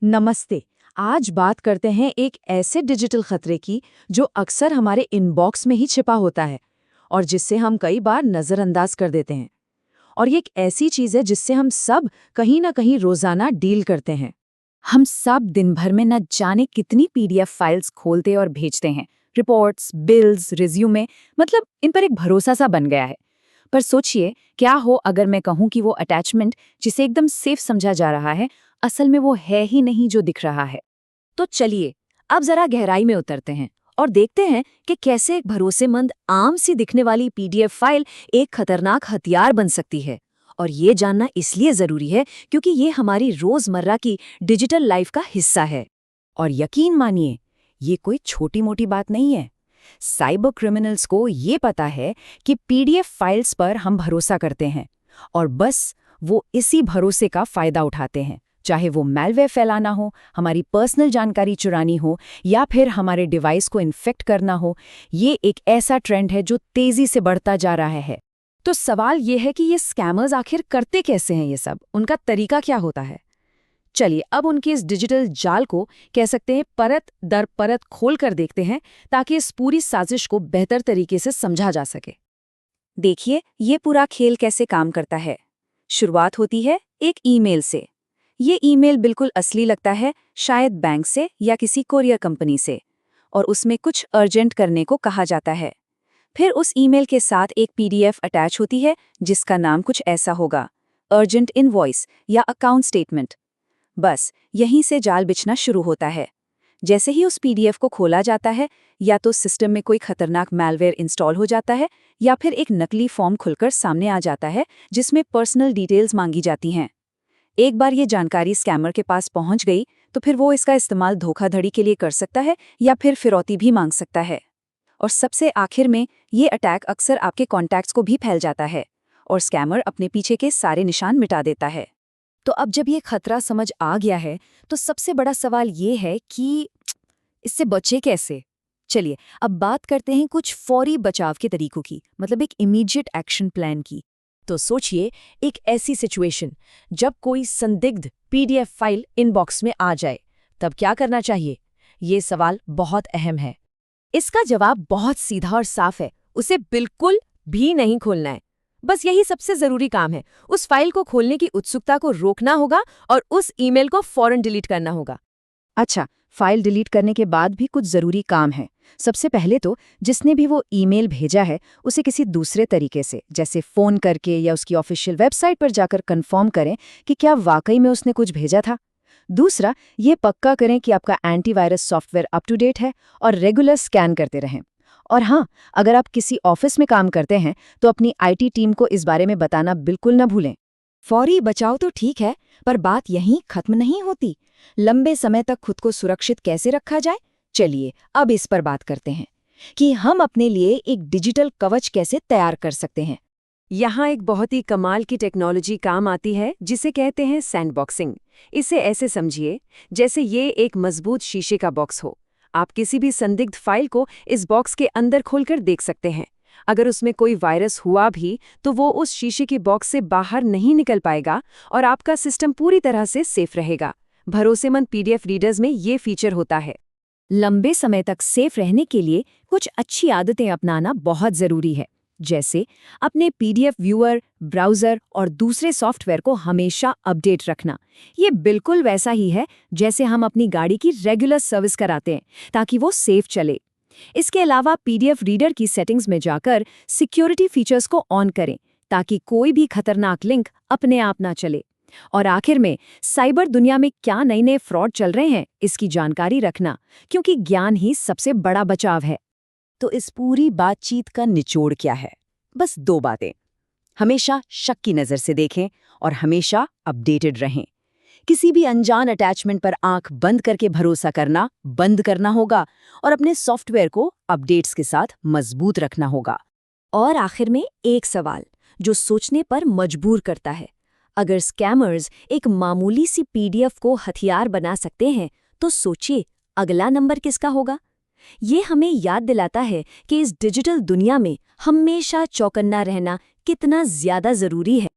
नमस्ते। आज बात करते हैं एक ऐसे डिजिटल खतरे की जो अक्सर हमारे इनबॉक्स में ही छिपा होता है और जिससे हम कई बार नज़रअंदाज कर देते हैं। और ये एक ऐसी चीज़ है जिससे हम सब कहीं ना कहीं रोज़ाना डील करते हैं। हम सब दिन भर में न जाने कितनी पीडीएफ फाइल्स खोलते और भेजते हैं। रिपोर्ट्स, बिल्स, रिज्यूमे, मतलब इन पर एक भरोसा सा बन गया है। पर सोचिए, क्या हो अगर मैं कहूँ कि वो अटैचमेंट जिसे एकदम सेफ समझा जा रहा है, असल में वो है ही नहीं जो दिख रहा है। तो चलिए, अब जरा गहराई में उतरते हैं और देखते हैं कि कैसे एक भरोसेमंद, आम सी दिखने वाली पीडीएफ फाइल एक खतरनाक हथियार बन सकती है। और ये जानना इसलिए जरूरी है क्योंकि ये हमारी रोजमर्रा की डिजिटल लाइफ का हिस्सा है। और यकीन मानिए, ये कोई छोटी मोटी बात नहीं है। साइबर क्रिमिनल्स को ये पता है कि पीडीएफ फाइल्स पर हम भरोसा करते हैं और बस वो इसी भरोसे का फायदा उठाते हैं, चाहे वो मैलवेयर फैलाना हो, हमारी पर्सनल जानकारी चुरानी हो या फिर हमारे डिवाइस को इन्फेक्ट करना हो। ये एक ऐसा ट्रेंड है जो तेजी से बढ़ता जा रहा है। तो सवाल ये है कि ये स्कैमर्स आखिर करते कैसे हैं, ये सब उनका तरीका क्या होता है। चलिए अब उनके इस डिजिटल जाल को कह सकते हैं परत दर परत खोल कर देखते हैं, ताकि इस पूरी साजिश को बेहतर तरीके से समझा जा सके। देखिए ये पूरा खेल कैसे काम करता है। शुरुआत होती है एक ईमेल से। ये ईमेल बिल्कुल असली लगता है, शायद बैंक से या किसी कोरियर कंपनी से, और उसमें कुछ अर्जेंट करने को कहा जाता है। फिर उस ईमेल के साथ एक पीडीएफ अटैच होती है जिसका नाम कुछ ऐसा होगा, अर्जेंट इनवॉइस या अकाउंट स्टेटमेंट। बस यहीं से जाल बिछना शुरू होता है। जैसे ही उस पीडीएफ को खोला जाता है, या तो सिस्टम में कोई खतरनाक मैलवेयर इंस्टॉल हो जाता है या फिर एक नकली फॉर्म खुलकर सामने आ जाता है जिसमें पर्सनल डिटेल्स मांगी जाती हैं। एक बार ये जानकारी स्कैमर के पास पहुंच गई तो फिर वो इसका इस्तेमाल धोखाधड़ी के लिए कर सकता है या फिर फिरौती भी मांग सकता है। और सबसे आखिर में ये अटैक अक्सर आपके कॉन्टैक्ट्स को भी फैल जाता है और स्कैमर अपने पीछे के सारे निशान मिटा देता है। तो अब जब ये खतरा समझ आ गया है, तो सबसे बड़ा सवाल ये है कि इससे बचे कैसे। चलिए अब बात करते हैं कुछ फौरी बचाव के तरीकों की, मतलब एक इमीडिएट एक्शन प्लान की। तो सोचिए, एक ऐसी सिचुएशन जब कोई संदिग्ध पीडीएफ फाइल इनबॉक्स में आ जाए, तब क्या करना चाहिए। ये सवाल बहुत अहम है। इसका जवाब बहुत सीधा और साफ है, उसे बिल्कुल भी नहीं खोलना है। बस यही सबसे जरूरी काम है। उस फाइल को खोलने की उत्सुकता को रोकना होगा और उस ईमेल को फौरन डिलीट करना होगा। अच्छा, फाइल डिलीट करने के बाद भी कुछ जरूरी काम है। सबसे पहले तो जिसने भी वो ईमेल भेजा है उसे किसी दूसरे तरीके से, जैसे फोन करके या उसकी ऑफिशियल वेबसाइट पर जाकर कंफर्म करें कि क्या वाकई में उसने कुछ भेजा था। दूसरा, ये पक्का करें कि आपका antivirus software up to date है और रेगुलर स्कैन करते रहें। और हाँ, अगर आप किसी ऑफिस में काम करते हैं तो अपनी आईटी टीम को इस बारे में बताना बिल्कुल न भूलें। फौरी बचाव तो ठीक है, पर बात यहीं खत्म नहीं होती। लंबे समय तक खुद को सुरक्षित कैसे रखा जाए, चलिए अब इस पर बात करते हैं कि हम अपने लिए एक डिजिटल कवच कैसे तैयार कर सकते हैं। यहाँ एक बहुत ही कमाल की टेक्नोलॉजी काम आती है जिसे कहते हैं सैंडबॉक्सिंग। इसे ऐसे समझिए जैसे ये एक मजबूत शीशे का बॉक्स हो। आप किसी भी संदिग्ध फाइल को इस बॉक्स के अंदर खोलकर देख सकते हैं। अगर उसमें कोई वायरस हुआ भी तो वो उस शीशे के बॉक्स से बाहर नहीं निकल पाएगा और आपका सिस्टम पूरी तरह से सेफ रहेगा। भरोसेमंद पीडीएफ रीडर्स में ये फीचर होता है। लंबे समय तक सेफ रहने के लिए कुछ अच्छी आदतें अपनाना बहुत जरूरी है, जैसे अपने पीडीएफ व्यूअर, ब्राउज़र और दूसरे सॉफ्टवेयर को हमेशा अपडेट रखना। ये बिल्कुल वैसा ही है जैसे हम अपनी गाड़ी की रेगुलर सर्विस कराते हैं, ताकि वो सेफ चले। इसके अलावा पीडीएफ रीडर की सेटिंग्स में जाकर सिक्योरिटी फीचर्स को ऑन करें, ताकि कोई भी खतरनाक लिंक अपने आप ना चले। और आखिर में, साइबर दुनिया में क्या नए नए फ्रॉड चल रहे हैं, इसकी जानकारी रखना, क्योंकि ज्ञान ही सबसे बड़ा बचाव है। तो इस पूरी बातचीत का निचोड़ क्या है? बस दो बातें। हमेशा शक की नज़र से देखें और हमेशा अपडेटेड रहें। किसी भी अनजान अटैचमेंट पर आंख बंद करके भरोसा करना बंद करना होगा और अपने सॉफ्टवेयर को अपडेट्स के साथ मजबूत रखना होगा। और आखिर में एक सवाल जो सोचने पर मजबूर करता है। अगर स्कैमर्स एक मामूली सी पीडीएफ को हथियार बना सकते हैं, तो सोचिए अगला नंबर किसका होगा। ये हमें याद दिलाता है कि इस डिजिटल दुनिया में हमेशा चौकन्ना रहना कितना ज्यादा जरूरी है।